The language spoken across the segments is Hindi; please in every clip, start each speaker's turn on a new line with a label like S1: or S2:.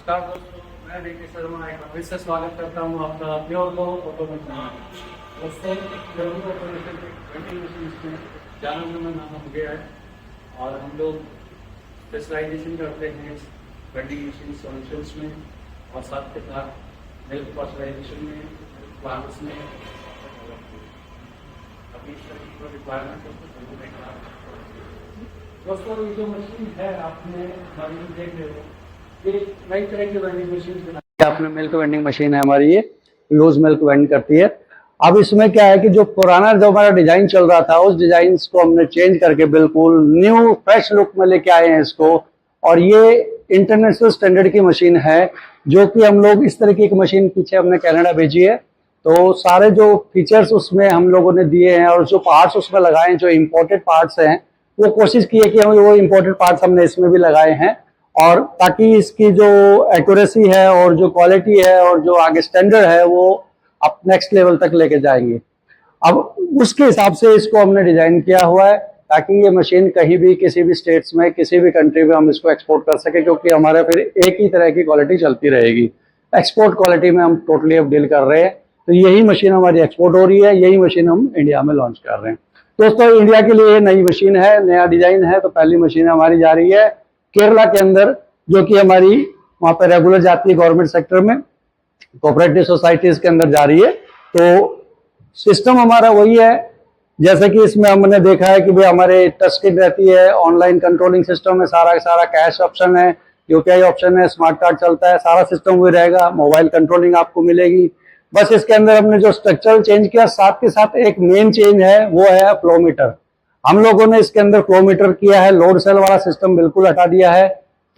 S1: नमस्कार दोस्तों, मैं वीके शर्मा एक बार फिर से स्वागत करता हूँ आपका प्योर गो ऑटोमेशन में। दोस्तों, प्योर गो ऑटोमेशन के वेंडिंग मशीन में जानने में नाम हो गया है और हम लोग स्पेशलाइजेशन करते हैं वेंडिंग मशीन सॉल्यूशंस में और साथ के साथ मिल्क पास्चराइजेशन में, प्लांट्स में। अभी इसका रिक्वायरमेंट दोस्तों, ये जो मशीन है आपने हमारी देख रहे हो, ये नई तरह की वेंडिंग मशीन बनाई है आपने। मिल्क वेंडिंग मशीन है हमारी, ये लूज मिल्क वेंड करती है। अब इसमें क्या है कि जो पुराना जो हमारा डिजाइन चल रहा था, उस डिजाइन को हमने चेंज करके बिल्कुल न्यू फ्रेश लुक में लेके आए हैं इसको। और ये इंटरनेशनल स्टैंडर्ड की मशीन है, जो कि हम लोग इस तरह की एक मशीन पीछे हमने कनाडा भेजी है। तो सारे जो फीचर्स उसमें हम लोगों ने दिए हैं और जो पार्ट्स उसमें लगाए हैं, जो इम्पोर्टेड पार्ट्स हैं, वो कोशिश की है कि हम वो इम्पोर्टेड पार्ट्स हमने इसमें भी लगाए हैं, और ताकि इसकी जो एक्यूरेसी है और जो क्वालिटी है और जो आगे स्टैंडर्ड है वो आप नेक्स्ट लेवल तक लेके जाएंगे। अब उसके हिसाब से इसको हमने डिजाइन किया हुआ है, ताकि ये मशीन कहीं भी किसी भी स्टेट्स में किसी भी कंट्री में हम इसको एक्सपोर्ट कर सके, क्योंकि हमारे फिर एक ही तरह की क्वालिटी चलती रहेगी। एक्सपोर्ट क्वालिटी में हम टोटली अब डील कर रहे हैं। तो यही मशीन हमारी एक्सपोर्ट हो रही है, यही मशीन हम इंडिया में लॉन्च कर रहे हैं। दोस्तों, इंडिया के लिए नई मशीन है, नया डिजाइन है। तो पहली मशीन हमारी जा रही है केरला के अंदर, जो कि हमारी वहां पे रेगुलर जाती है गवर्नमेंट सेक्टर में, कोऑपरेटिव सोसाइटीज के अंदर जा रही है। तो सिस्टम हमारा वही है, जैसे कि इसमें हमने देखा है कि भाई हमारे टच स्क्रीन रहती है, ऑनलाइन कंट्रोलिंग सिस्टम है, सारा कैश ऑप्शन है, यूपीआई ऑप्शन है, स्मार्ट कार्ड चलता है, सारा सिस्टम वही रहेगा। मोबाइल कंट्रोलिंग आपको मिलेगी। बस इसके अंदर हमने जो स्ट्रक्चर चेंज किया, साथ के साथ एक मेन चेंज है, वो है फ्लो मीटर। हम लोगों ने इसके अंदर फ्लो मीटर किया है, लोड सेल वाला सिस्टम बिल्कुल हटा दिया है।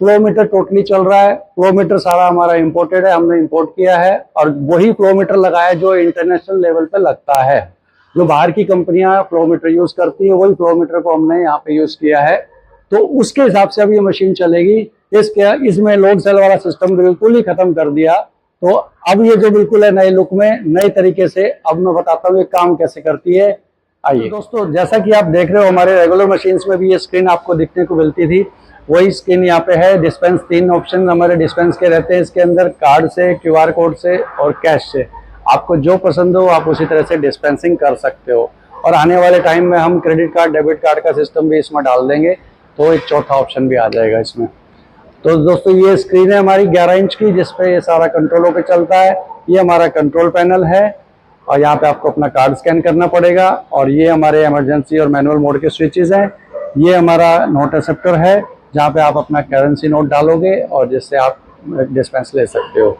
S1: फ्लो मीटर टोटली चल रहा है। फ्लो मीटर सारा हमारा इंपोर्टेड है, हमने इंपोर्ट किया है, और वही फ्लो मीटर लगाया जो इंटरनेशनल लेवल पे लगता है। जो बाहर की कंपनियां फ्लो मीटर यूज करती है, वही फ्लो मीटर को हमने यहाँ पे यूज किया है। तो उसके हिसाब से अब ये मशीन चलेगी। इसमें लोड सेल वाला सिस्टम बिल्कुल ही खत्म कर दिया। तो अब ये जो बिल्कुल है नए लुक में, नए तरीके से, अब मैं बताता हूँ ये काम कैसे करती है। आइए दोस्तों, जैसा कि आप देख रहे हो, हमारे रेगुलर मशीन्स में भी ये स्क्रीन आपको दिखने को मिलती थी, वही स्क्रीन यहाँ पे है। डिस्पेंस 3 ऑप्शन हमारे डिस्पेंस के रहते हैं इसके अंदर, कार्ड से, क्यूआर कोड से और कैश से। आपको जो पसंद हो आप उसी तरह से डिस्पेंसिंग कर सकते हो। और आने वाले टाइम में हम क्रेडिट कार्ड, डेबिट कार्ड का सिस्टम भी इसमें डाल देंगे, तो एक चौथा ऑप्शन भी आ जाएगा इसमें। तो दोस्तों, ये स्क्रीन है हमारी 11 इंच की, जिसपे ये सारा कंट्रोल होकर चलता है। ये हमारा कंट्रोल पैनल है, और यहाँ पे आपको अपना कार्ड स्कैन करना पड़ेगा। और ये हमारे इमरजेंसी और मैनुअल मोड के स्विचेस हैं। ये हमारा नोट एक्सेप्टर है, जहाँ पे आप अपना करेंसी नोट डालोगे और जिससे आप डिस्पेंस ले सकते हो।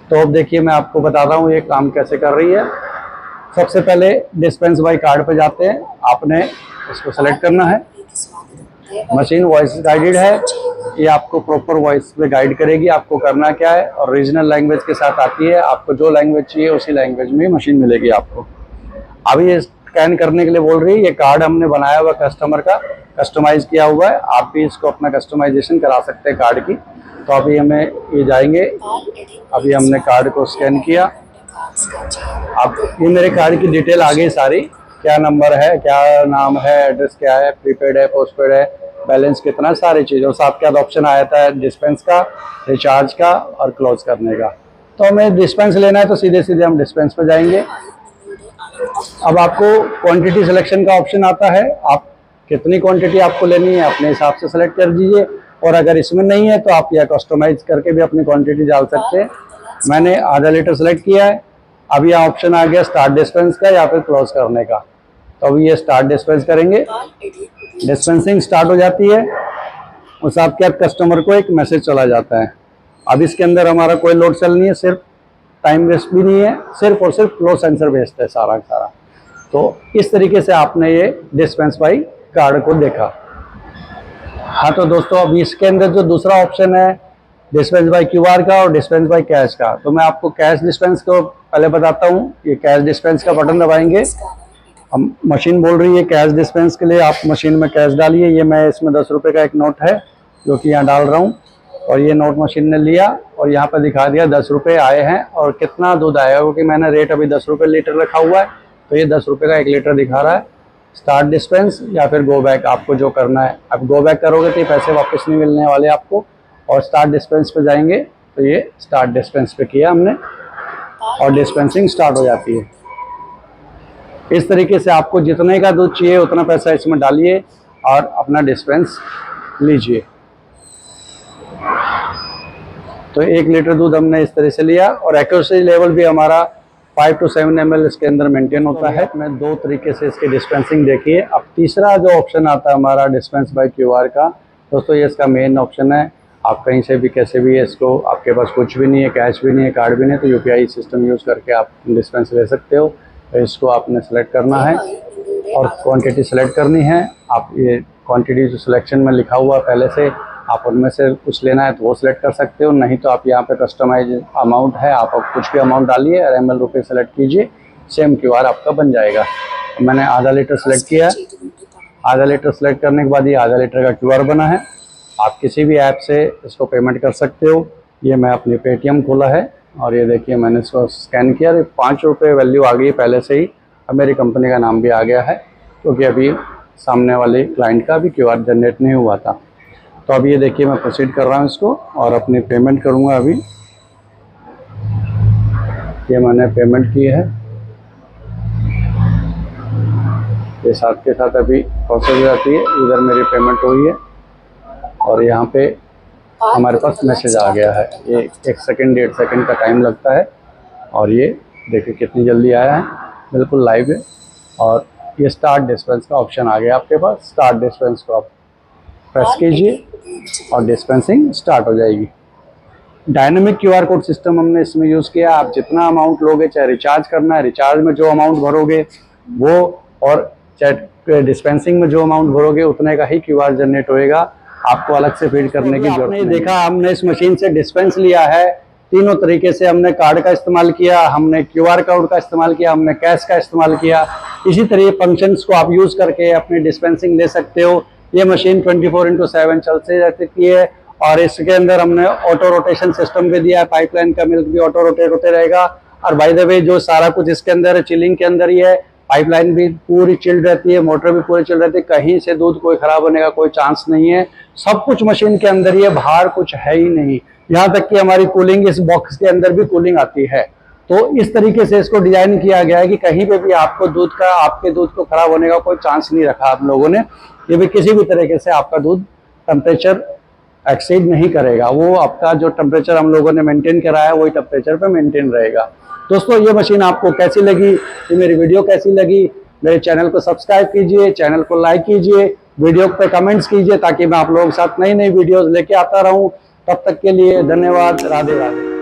S1: तो अब देखिए, मैं आपको बताता हूँ ये काम कैसे कर रही है। सबसे पहले डिस्पेंस बाय कार्ड पे जाते हैं, आपने इसको सेलेक्ट करना है। मशीन वॉइस गाइडेड है, ये आपको प्रॉपर वॉइस पे गाइड करेगी आपको करना क्या है, और रीजनल लैंग्वेज के साथ आती है। आपको जो लैंग्वेज चाहिए उसी लैंग्वेज में मशीन मिलेगी आपको। अभी ये स्कैन करने के लिए बोल रही है। ये कार्ड हमने बनाया हुआ कस्टमर का, कस्टमाइज किया हुआ है। आप भी इसको अपना कस्टमाइजेशन करा सकते हैं कार्ड की। तो अभी हमें ये जाएंगे, अभी हमने कार्ड को स्कैन किया। अब ये मेरे कार्ड की डिटेल आ गई सारी, क्या नंबर है, क्या नाम है, एड्रेस क्या है, प्रीपेड है, पोस्टपेड है, बैलेंस कितना, सारी चीज़। और साथ क्या ऑप्शन आया था डिस्पेंस का, रिचार्ज का और क्लोज करने का। तो हमें डिस्पेंस लेना है, तो सीधे सीधे हम डिस्पेंस पे जाएंगे। अब आपको क्वांटिटी सिलेक्शन का ऑप्शन आता है, आप कितनी क्वांटिटी आपको लेनी है अपने हिसाब से सेलेक्ट कर दीजिए। और अगर इसमें नहीं है तो आप यह कस्टमाइज करके भी अपनी क्वांटिटी डाल सकते हैं। मैंने आधा लीटर सेलेक्ट किया है। अब यह ऑप्शन आ गया स्टार्ट डिस्पेंस का या फिर क्लोज करने का। तो अभी ये स्टार्ट डिस्पेंस करेंगे, डिस्पेंसिंग स्टार्ट हो जाती है। उस आपके कस्टमर को एक मैसेज चला जाता है। अब इसके अंदर हमारा कोई लोड सेल नहीं है, सिर्फ टाइम वेस्ट भी नहीं है, सिर्फ और सिर्फ फ्लो सेंसर बेस्ड है सारा सारा। तो इस तरीके से आपने ये डिस्पेंस बाई कार्ड को देखा। हाँ, तो दोस्तों, अभी इसके अंदर जो दूसरा ऑप्शन है डिस्पेंस बाय क्यूआर का और डिस्पेंस बाय कैश का, तो मैं आपको कैश डिस्पेंस को पहले बताता हूँ। ये कैश डिस्पेंस का बटन दबाएंगे, हम मशीन बोल रही है कैश डिस्पेंस के लिए आप मशीन में कैश डालिए। ये मैं इसमें 10 रुपये का एक नोट है जो कि यहाँ डाल रहा हूँ, और ये नोट मशीन ने लिया और यहाँ पर दिखा दिया 10 रुपये आए हैं। और कितना दूध आएगा, क्योंकि मैंने रेट अभी 10 रुपये लीटर रखा हुआ है, तो ये 10 रुपये का 1 लीटर दिखा रहा है। स्टार्ट डिस्पेंस या फिर गो बैक, आपको जो करना है। अब गो बैक करोगे तो ये पैसे वापस नहीं मिलने वाले आपको। और स्टार्ट डिस्पेंस पे जाएंगे तो ये स्टार्ट डिस्पेंस पे किया हमने और डिस्पेंसिंग स्टार्ट हो जाती है। इस तरीके से आपको जितने का दूध चाहिए उतना पैसा इसमें डालिए और अपना डिस्पेंस लीजिए। तो 1 लीटर दूध हमने इस तरह से लिया और एक्यूरेसी लेवल भी हमारा 5 to 7 ml इसके अंदर मेंटेन होता है। मैं 2 तरीके से इसकी डिस्पेंसिंग देखिए। अब तीसरा जो ऑप्शन आता है हमारा डिस्पेंस बाय QR का, दोस्तों ये इसका मेन ऑप्शन है। आप कहीं से भी कैसे भी इसको, आपके पास कुछ भी नहीं है, कैश भी नहीं है, कार्ड भी नहीं है, तो UPI सिस्टम यूज़ करके आप डिस्पेंस ले सकते हो। तो इसको आपने सेलेक्ट करना है और क्वांटिटी सेलेक्ट करनी है। आप ये क्वांटिटी जो सिलेक्शन में लिखा हुआ पहले से, आप उनमें से कुछ लेना है तो वो सिलेक्ट कर सकते हो, नहीं तो आप यहाँ पे कस्टमाइज अमाउंट है, आप कुछ भी अमाउंट डालिए और ML रुपये सेलेक्ट कीजिए, सेम QR आपका बन जाएगा। मैंने आधा लीटर सेलेक्ट किया। आधा लीटर सेलेक्ट करने के बाद ये आधा लीटर का QR बना है। आप किसी भी ऐप से इसको पेमेंट कर सकते हो। ये मैं अपनी Paytm खोला है और ये देखिए मैंने इसको स्कैन किया, 5 रुपये वैल्यू आ गई पहले से ही। अब मेरी कंपनी का नाम भी आ गया है क्योंकि अभी सामने वाले क्लाइंट का भी QR जनरेट नहीं हुआ था। तो अब ये देखिए मैं प्रोसीड कर रहा हूँ इसको और अपनी पेमेंट करूँगा। अभी ये मैंने पेमेंट की है, ये साथ के साथ अभी प्रोसेस हो जाती है। इधर मेरी पेमेंट हुई है और यहाँ पे हमारे पास मैसेज आ गया है। ये 1 सेकंड 1.5 सेकंड का टाइम लगता है और ये देखिए कितनी जल्दी आया है, बिल्कुल लाइव है। और ये स्टार्ट डिस्पेंस का ऑप्शन आ गया आपके पास। स्टार्ट डिस्पेंस को आप प्रेस कीजिए और डिस्पेंसिंग स्टार्ट हो जाएगी। डायनेमिक QR कोड सिस्टम हमने इसमें यूज़ किया। आप जितना अमाउंट लोगे, चाहे रिचार्ज करना है, रिचार्ज में जो अमाउंट भरोगे वो, और चाहे डिस्पेंसिंग में जो अमाउंट भरोगे उतने का ही QR जनरेट होएगा, आपको अलग से फीड करने की जरूरत नहीं। देखा, हमने इस मशीन से डिस्पेंस लिया है तीनों तरीके से। हमने कार्ड का इस्तेमाल किया, हमने QR कोड का इस्तेमाल किया, हमने कैश का इस्तेमाल किया। इसी तरह फंक्शंस को आप यूज़ करके अपनी डिस्पेंसिंग ले सकते हो। ये मशीन 24/7 चलती रहती है और इसके अंदर हमने ऑटो रोटेशन सिस्टम भी दिया है। पाइपलाइन का मिल्क भी ऑटो रोटेट होते रहेगा। और बाय द वे जो सारा कुछ इसके अंदर है, चिलिंग के अंदर ही है। पाइपलाइन भी पूरी चिल्ड रहती है, मोटर भी पूरी चिल्ड रहती है, कहीं से दूध कोई खराब होने का कोई चांस नहीं है। सब कुछ मशीन के अंदर ही है, बाहर कुछ है ही नहीं। यहाँ तक कि हमारी कूलिंग, इस बॉक्स के अंदर भी कूलिंग आती है। तो इस तरीके से इसको डिजाइन किया गया है कि कहीं पे भी आपको आपके दूध को खराब होने का कोई चांस नहीं रखा आप लोगों ने। ये भी किसी भी तरीके से आपका दूध टेम्परेचर एक्सीड नहीं करेगा। वो आपका जो टेम्परेचर हम लोगों ने मेंटेन करा है वही टेम्परेचर पे मेंटेन रहेगा। दोस्तों ये मशीन आपको कैसी लगी, ये मेरी वीडियो कैसी लगी, मेरे चैनल को सब्सक्राइब कीजिए, चैनल को लाइक कीजिए, वीडियो पे कमेंट्स कीजिए ताकि मैं आप लोगों के साथ नई नई वीडियोस लेके आता रहूं। तब तक के लिए धन्यवाद। राधे राधे।